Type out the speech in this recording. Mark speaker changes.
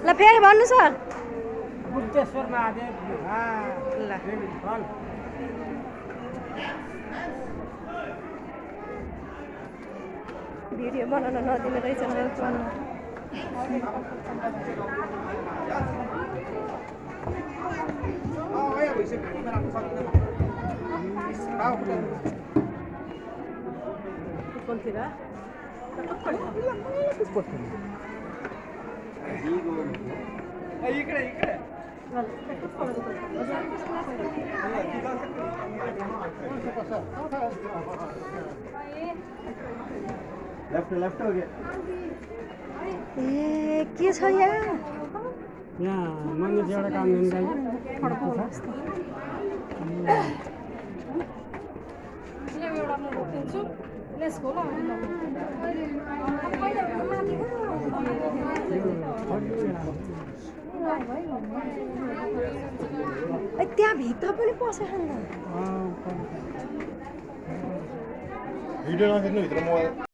Speaker 1: ल फेरि भन्नु सर
Speaker 2: बुद्धेश्वर महादेव
Speaker 1: ल भिडियो बनाउन नदिने रहेछ
Speaker 2: इकडे इकडे लेफ्ट लेफ्ट हो गया
Speaker 1: ए के छ यहाँ
Speaker 2: मानिस एउटा काम गर्दैन
Speaker 1: त्यहाँ भित्र पनि पसेछ नि
Speaker 3: भिडियो नखिच्नु भित्र मोबाइल